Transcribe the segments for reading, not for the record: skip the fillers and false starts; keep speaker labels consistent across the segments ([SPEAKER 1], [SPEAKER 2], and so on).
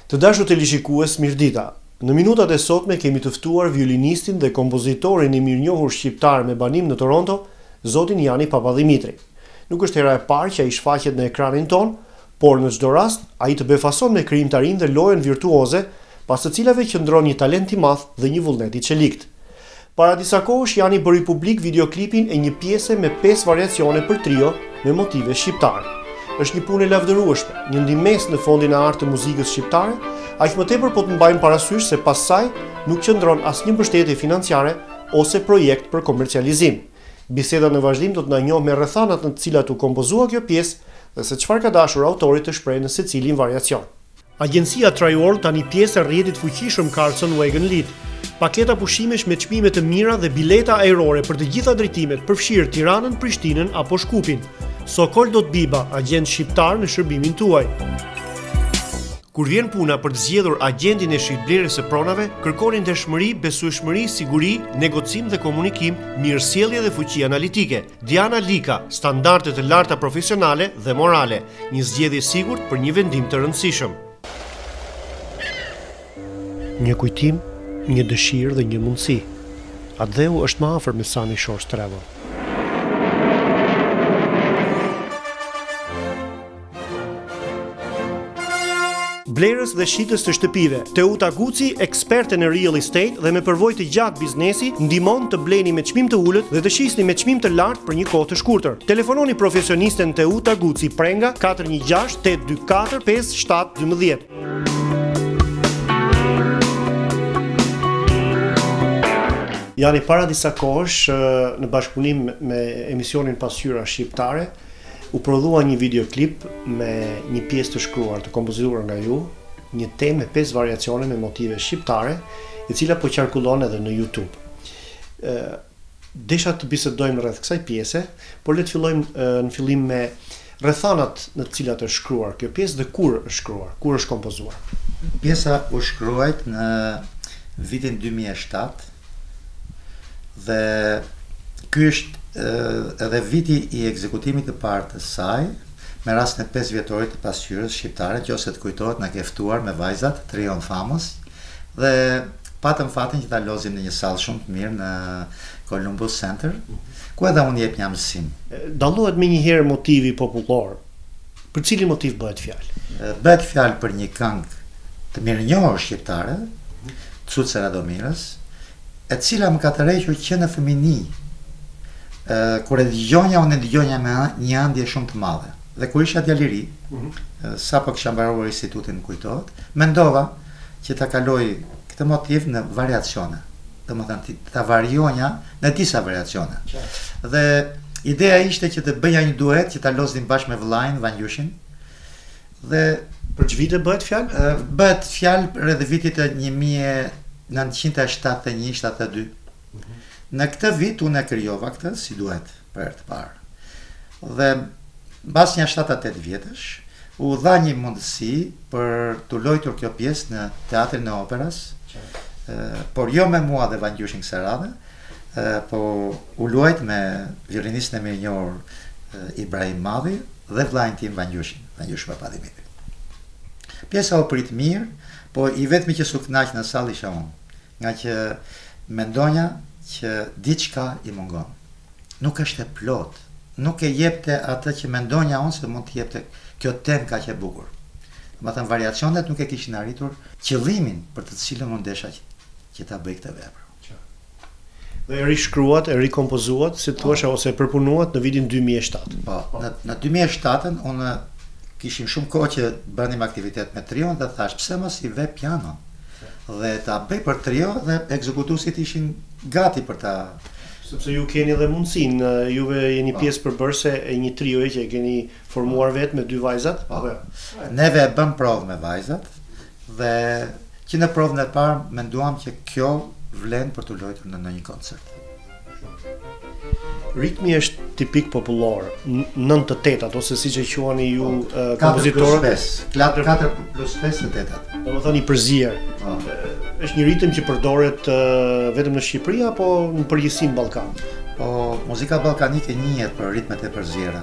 [SPEAKER 1] Të dashur teleshikues, mirëdita. Në minutat e sotme kemi të ftuar violinistin dhe kompozitorin i mirënjohur shqiptar me banim në Toronto, zotin Jani Papadhimitri. Nuk është hera e parë që ai shfaqet në ekranin ton, por në çdo rast ai të befason me krijimtarinë dhe lojën virtuoze, pas të cilave qëndron një talent i madh dhe një vullnet i çelikt. Para disa kohësh Jani bëri publik videoklipin e një pjese me 5 variacione për trio me motive shqiptare. Është një punë e lavdërueshme, një ndihmës në fondin e artë të muzikës shqiptare, aq më tepër po të mbajmë parasysh se pas saj nuk qëndron asnjë mbështetje financiare ose projekt për komercializim. Biseda në vazhdim do të na njohë me rrethanat në të cilat u kompozua kjo pjesë dhe se çfarë ka dashur autori të shprehë në secilin variacion. Agjencia Triworld tani pjesë e rrjetit fuqishëm Carlson Wagon Lead. Paketa pushimesh me çmime të mira dhe bileta ajrore për të gjitha drejtimet, përfshirë Tiranën, Prishtinën apo Shkupin. Sokol.biba, agent shqiptar në shërbimin tuaj. Kur vjen puna për të zgjedhur agentin e shitblerjes së pronave, kërkoni ndeshmëri, besueshmëri, siguri, negocim dhe komunikim, mirësjellje dhe fuqi analitike. Diana Lika, standarde të larta profesionale dhe morale, një zgjedhje sigurt për një vendim të rëndësishëm. Një kujtim, një dëshirë dhe një mundësi. Adheu është më afër me Sunny Shores Travel. Blerës dhe shitës të shtëpive. Teuta Guci, eksperte në real estate dhe me përvojë të gjatë biznesi, ndihmon të bleni me çmim të ulët dhe të shisni me çmim të lartë për një kohë të shkurtër. Telefononi profesionisten Teuta Guci Prenga 416 824 5712. Jani, para disa kohësh, në bashkëpunim me emisionin Pasqyra Shqiptare, u prodhua një videoklip me një pjesë të shkruar, të kompozituar nga ju, një temë me 5 variacione me motive shqiptare, e cila po qarkullon edhe në YouTube. Desha të bisedojmë rreth kësaj pjese, por le të fillojmë në fillim me rrethanat në të cilat është shkruar kjo pjesë dhe kur është shkruar, kur është kompozuar.
[SPEAKER 2] Pjesa u shkruajt në vitin 2007 dhe ky është edhe viti i ekzekutimit të parë të saj, me rastin e 5 vjetorit të pasqyrës shqiptare, që ose të kujtohet na ke ftuar me vajzat, Trion Famos, dhe patëm fatin që ta lozim në një sallë shumë të mirë në Columbus Center, ku edhe unë jep një mësim.
[SPEAKER 1] Dallohet menjëherë motivi popullor. Për cilin motiv bëhet fjalë?
[SPEAKER 2] Bëhet fjalë për një këngë të mirënjohur shqiptare, Cuce Radomirës, e cila më ka tërhequr që në fëmijëni. Kur e dëgjonja, unë e dëgjonja me një ëndje shumë të madhe. Dhe kur isha djalë i ri, sapo kisha mbaruar institutin, kujtohet, mendova që ta kaloj këtë motiv në variacione. Domethënë ta varionja në disa variacione. Dhe ideja ishte që të bëja një duet që ta loznim bashkë me vëllain Vangjushin. Dhe
[SPEAKER 1] për ç'vite bëhet fjalë?
[SPEAKER 2] Bëhet fjalë rreth vitit të 1971-72. Në këtë vit unë e krijova këtë si duhet për herë të parë. Dhe mbas një 7-8 vjetësh u dha një mundësi për të luajtur kjo pjesë në Teatrin e Operës, por jo me mua dhe Vangjushin kësaj radhe, po u luajt me violinistin e mirënjohur Ibrahim Madhi dhe vllain tim Vangjushin Papadhimitri. Pjesa u prit mirë, po i vetmi që s'u kënaq në sallë isha unë, nga që mendonja që diçka i mungon. Nuk është e plot, nuk e jepte atë që mendonja unë se mund të jepte kjo temë kaq e bukur. Domethënë variacionet nuk e kishin arritur qëllimin për të cilën unë desha që ta bëj këtë vepër.
[SPEAKER 1] Dhe e rishkruat, e rikompozuat, si thua, ose e përpunuat në vitin 2007.
[SPEAKER 2] Po, në 2007 unë kishim shumë kohë që bënim aktivitet me trion dhe thash pse mos i ve piano dhe ta bëj për trio dhe ekzekutuesit ishin gati për ta.
[SPEAKER 1] Sepse ju keni edhe mundësinë, juve jeni pjesë përbërëse e një trioje që e keni formuar vetë me 2 vajzat?
[SPEAKER 2] Neve e bëm provë me vajzat dhe që në provën e parë menduam që kjo vlen për të luajtur në një koncert.
[SPEAKER 1] Ritmi është tipik popullor, 9/8 ose siç e quani ju kompozitorët,
[SPEAKER 2] 4+5 të 8.
[SPEAKER 1] Domethënë i përzier. Është një ritëm që përdoret vetëm në Shqipëri apo në përgjithësi në Ballkan?
[SPEAKER 2] Po, muzika ballkanike njihet për ritmet e përziera.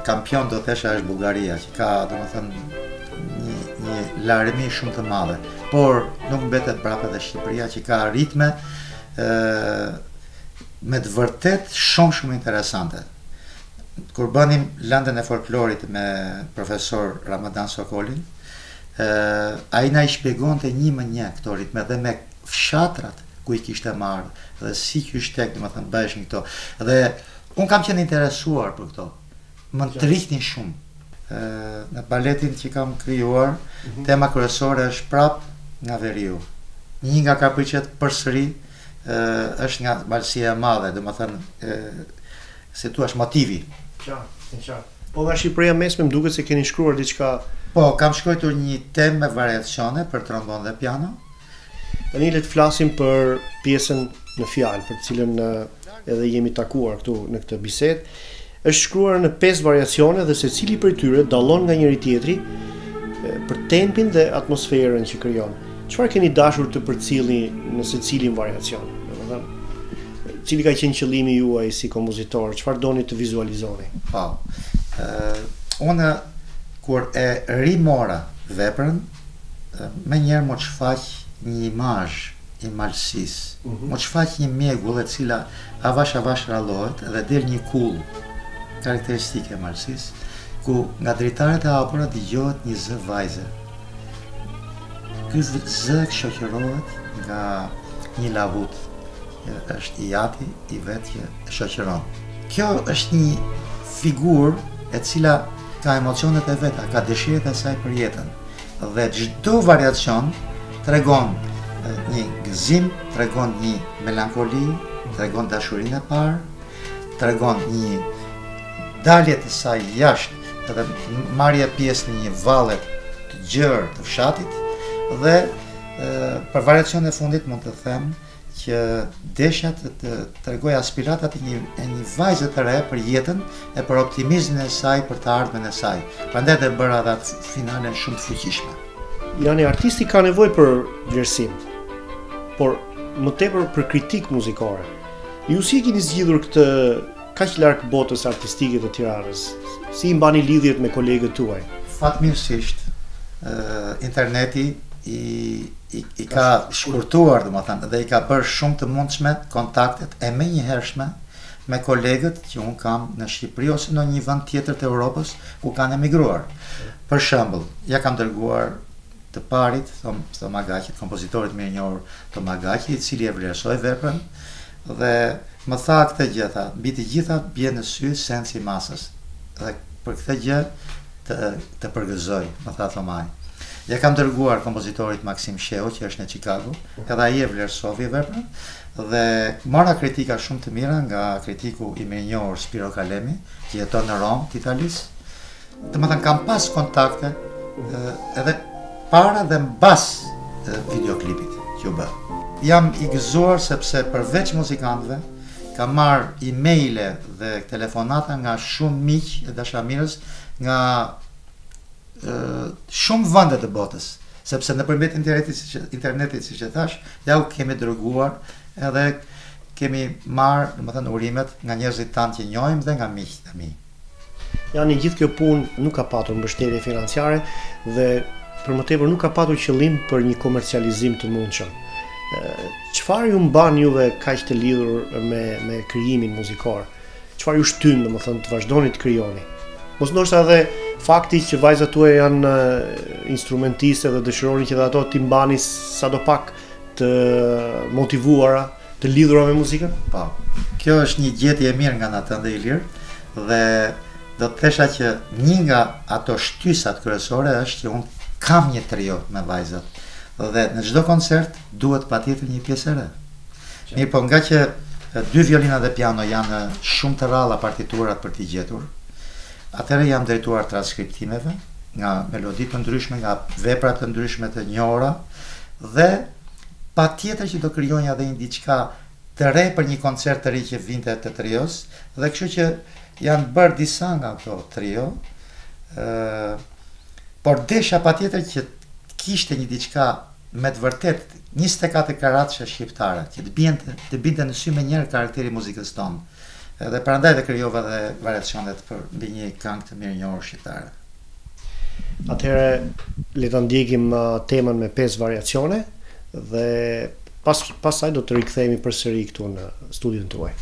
[SPEAKER 2] Kampion do thesha është Bullgaria, që ka domethënë një larmi shumë të madhe, por nuk mbetet brapa dhe Shqipëria që ka ritme me të vërtet shumë interesante. Kur bënim Lëndën e folklorit me profesor Ramadan Sokolin, ai na i shpjegonte një më një këto ritme dhe me fshatrat ku i kishte marrë dhe si qyshtek, domethënë bëheshin këto. Dhe unë kam qenë interesuar për këto. Më tërhiqnin shumë. Në baletin që kam krijuar, tema kryesore është prap nga veriu. Një nga kapriqet përsëri është nga Malësia e Madhe, domethënë si thua motivi.
[SPEAKER 1] Qartë. Po nga Shqipëria mesme më duket se keni shkruar diçka.
[SPEAKER 2] Po, kam shkruar një temë me variacione për trombon dhe piano.
[SPEAKER 1] Tani le të flasim për pjesën në fjalë, për të cilën edhe jemi takuar këtu në këtë bisedë. Është shkruar në 5 variacione dhe secili prej tyre dallon nga njëri tjetri për tempin dhe atmosferën që krijon. Çfarë keni dashur të përcjellni në secilin variacion? Domethënë, cili ka qenë qëllimi juaj si kompozitor? Çfarë doni të vizualizoni?
[SPEAKER 2] Po. Unë kur e rimora veprën, menjëherë më shfaq një imazh i malësisë, më shfaq një mjegull e cila avash rallohet dhe del një kull karakteristike e malësisë, ku nga dritaret e hapura dëgjohet një zë vajze. Ky zë shoqërohet nga një lavut, është i ati i vetë që shoqëron. Kjo është një figurë e cila ka emocionet e veta, ka dëshiret e saj për jetën. Dhe çdo variacion tregon një gëzim, tregon një melankoli, tregon dashurinë e parë, tregon një dalje të saj jashtë edhe marrja pjesë në një valle të gjerë të fshatit dhe për variacionin e fundit mund të them që desha të tregoj aspiratat e një vajze të re për jetën e për optimizmin e saj për të ardhmen e saj. Prandaj dhe bëra atë finale shumë të fuqishme.
[SPEAKER 1] Jani, artisti ka nevojë për vlerësim, por më tepër për kritik muzikore. Ju si keni zgjidhur këtë kaq larg botës artistike të Tiranës? Si i mbani lidhjet me kolegët tuaj?
[SPEAKER 2] Fatmirësisht, interneti i ka shkurtuar, domethënë, dhe i ka bërë shumë të mundshme kontaktet e menjëhershme me kolegët që un kam në Shqipëri ose në një vend tjetër të Europës ku kanë emigruar. Për shembull, ja kam dërguar të parit, Tomagaqit, kompozitorit më i njohur Tomagaqi, i cili e vlerësoi veprën dhe më tha këtë gjë, tha, mbi të gjitha bie në sy sensi i masës. Dhe për këtë gjë të përgëzoj, më tha Tomaj. Ja kam dërguar kompozitorit Maksim Shehu, që është në Chicago, edhe ai e vlerësoi veprën dhe mora kritika shumë të mira nga kritiku i mirënjohur Spiro Kalemi, që jeton në Rom, të Italis. Domethënë kam pas kontakte edhe para dhe mbas videoklipit që u bë. Jam i gëzuar sepse përveç muzikantëve kam marrë emaile dhe telefonata nga shumë miq e dashamirës nga shumë vende të botës, sepse nëpërmjet internetit, siç e thash, ja u kemi dërguar edhe kemi marrë, domethënë, urimet nga njerëzit tanë që njohim dhe nga miqtë e mi.
[SPEAKER 1] Jani, gjithë kjo punë nuk ka patur mbështetje financiare dhe për më tepër nuk ka patur qëllim për një komercializim të mundshëm. Çfarë ju mban juve kaq të lidhur me krijimin muzikor? Çfarë ju shtyn, domethënë, të vazhdoni të krijoni? Mos ndoshta edhe fakti që vajzat tuaja janë instrumentiste dhe dëshironin që dhe ato t'i mbani sadopak të motivuara, të lidhura me muzikën?
[SPEAKER 2] Po. Kjo është një gjetje e mirë nga Natën dhe Ilir dhe do të thesha që një nga ato shtysat kryesore është që unë kam një trio me vajzat dhe në çdo koncert duhet patjetër një pjesë e re. Mirë, po nga që 2 violina dhe piano janë shumë të rralla partiturat për t'i gjetur, atëherë jam drejtuar transkriptimeve nga melodi të ndryshme, nga vepra të ndryshme të njohura dhe patjetër që do krijonja edhe një diçka të re për një koncert të ri që vinte të trios dhe kështu që janë bërë disa nga këto trio, por desha patjetër që kishte një diçka me të vërtet 24 karatëshe shqiptare që të binte në sy me njërë karakteri muzikës tonë. Dhe prandaj dhe krijova dhe variacionet për mbi një këngë të mirënjohur shqiptare.
[SPEAKER 1] Atëherë le ta ndjekim temën me 5 variacione dhe pastaj do të rikthehemi përsëri këtu në studion tuaj.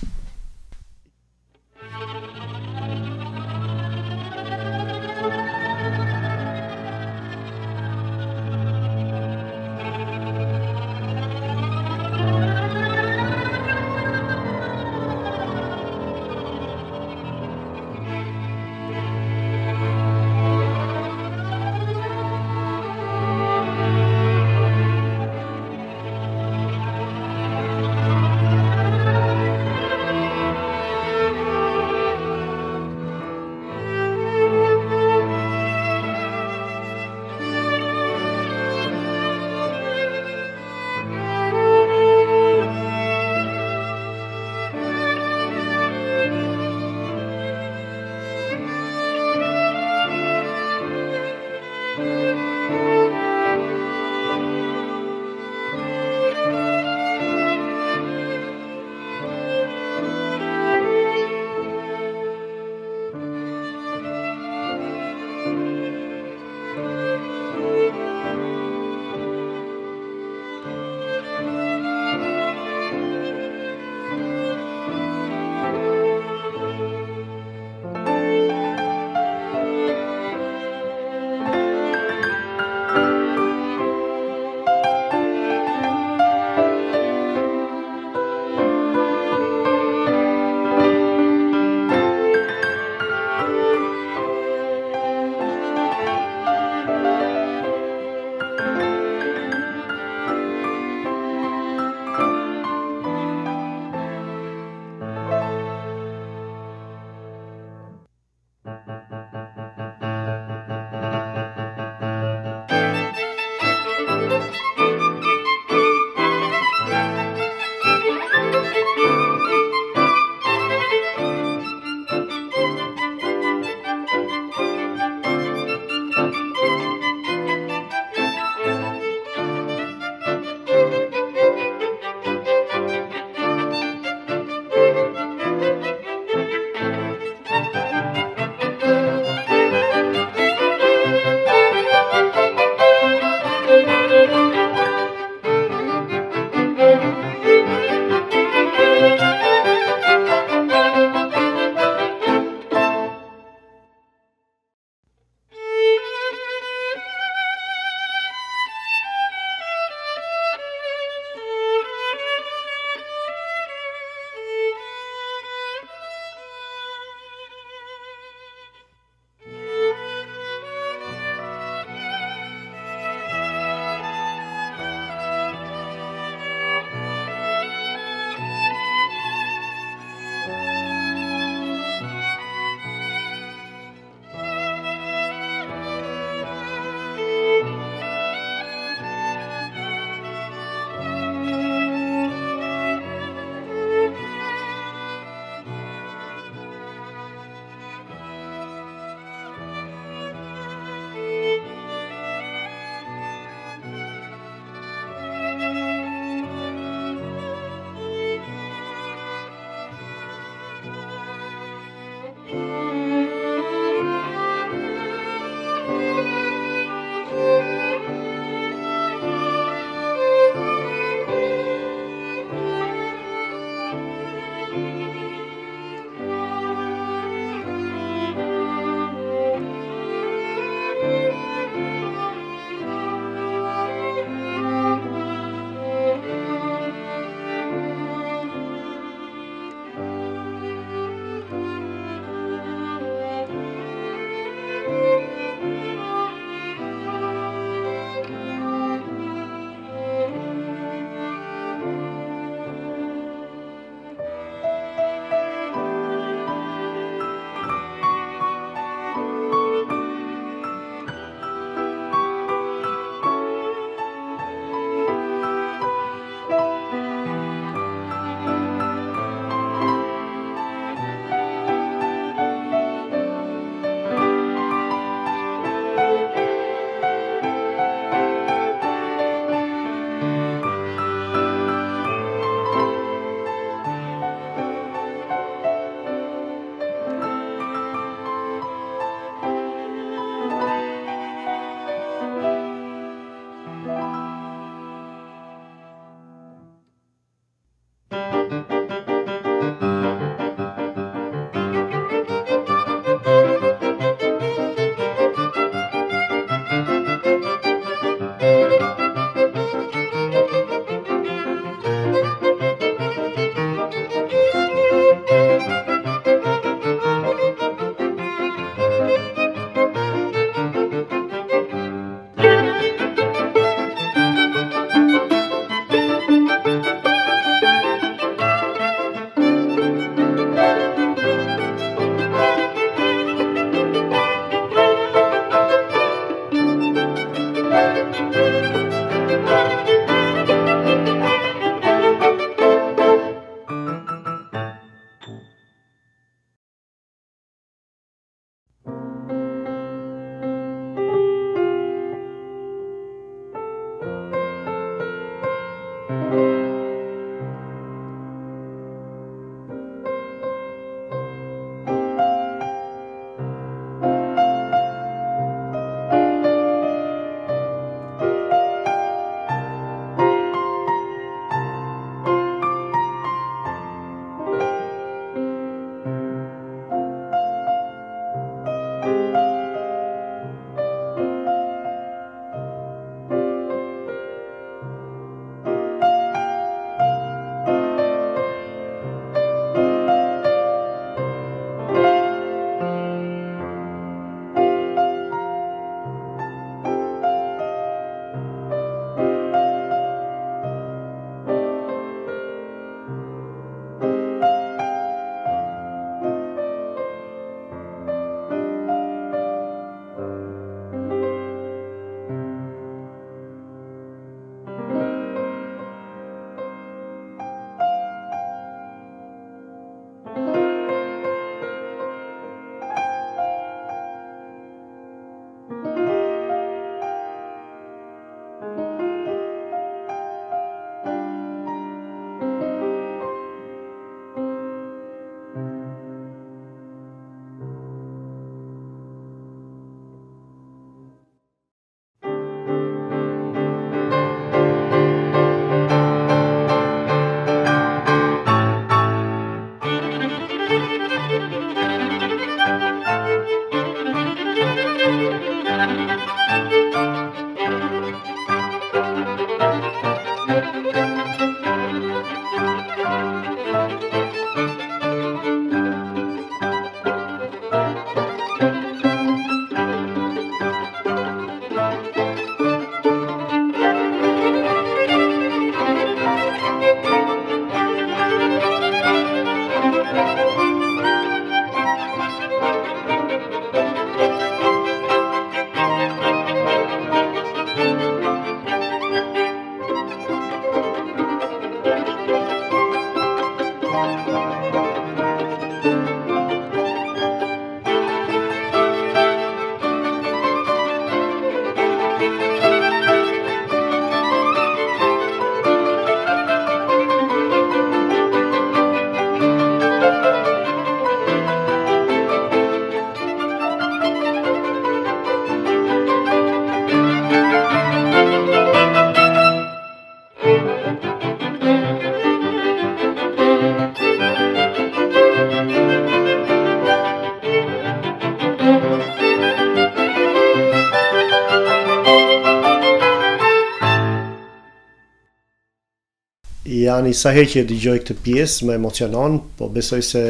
[SPEAKER 1] Jani, sa herë që e dëgjoj këtë pjesë më emocionon, po besoj se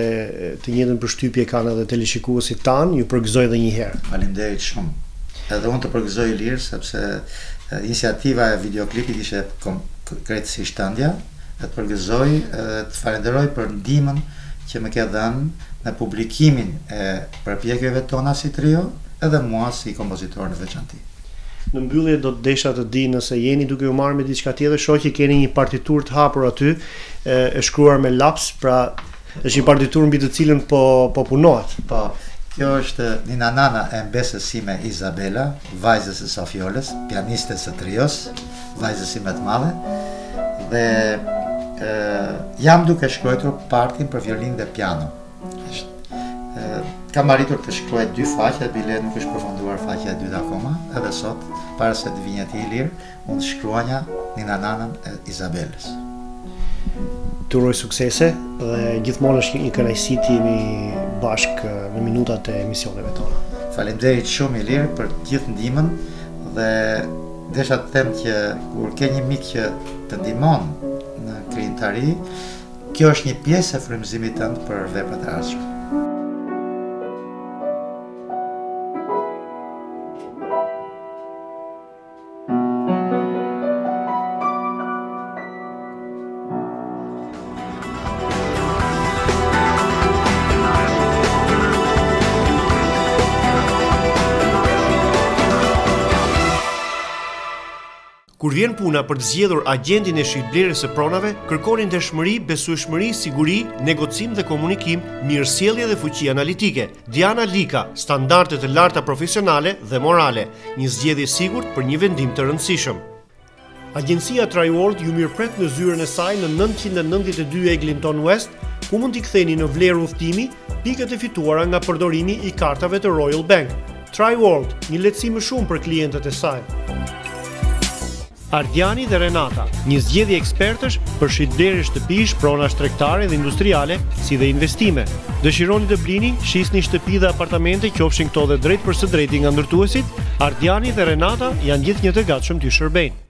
[SPEAKER 1] të njëjtën përshtypje kanë edhe teleshikuesit tanë, ju përgëzoj edhe një herë.
[SPEAKER 2] Faleminderit shumë. Edhe unë të përgëzoj Ilir, sepse iniciativa e videoklipit ishte krejtësisht tëndja, dhe të përgëzoj, të falenderoj për ndihmën që më ke dhënë në publikimin e përpjekjeve tona si trio, edhe mua si kompozitor në veçanti.
[SPEAKER 1] Në mbyllje do të desha të di nëse jeni duke u marrë me diçka tjetër, shoh që keni një partitur të hapur aty, e shkruar me laps, pra është një partitur mbi të cilën po punohet.
[SPEAKER 2] Po, kjo është Nina Nana e mbesës sime Izabela, vajzës e Sofioles, pianistes së trios, vajzës sime të madhe, dhe jam duke shkruar partin për violin dhe piano. Kam arritur të shkruaj 2 faqe, bile nuk është përfunduar faqja e dytë akoma, edhe sot, para se të vinjë ti Ilir, unë shkruanja Nina Nanën e Izabelës.
[SPEAKER 1] Të uroj suksese dhe gjithmonë është një kënaqësi të jemi bashkë në minutat e emisioneve tona.
[SPEAKER 2] Faleminderit shumë Ilir për gjithë ndihmën dhe desha të them që kur ke një mik që të ndihmon në krijimtari, kjo është një pjesë e frymëzimit tënd për veprat e ardhshme.
[SPEAKER 1] Kur vjen puna për të zgjedhur agjendin e shitblerjes së pronave, kërkoni ndeshmëri, besueshmëri, siguri, negocim dhe komunikim, mirësjellje dhe fuqi analitike. Diana Lika, standarde të larta profesionale dhe morale, një zgjedhje sigurt për një vendim të rëndësishëm. Agjencia TriWorld ju mirëpret në zyrën e saj në 992 Eglinton West, ku mund t'i ktheni në vlerë udhtimi pikët e fituara nga përdorimi i kartave të Royal Bank. TriWorld, një lehtësi më shumë për klientët e saj. Ardiani dhe Renata, një zgjedhje ekspertësh për shitblerje shtëpish, pronash tregtare dhe industriale, si dhe investime. Dëshironi të blini, shisni shtëpi dhe apartamente, qofshin këto dhe drejt për së drejti nga ndërtuesit, Ardiani dhe Renata janë gjithnjë të gatshëm t'ju shërbejnë.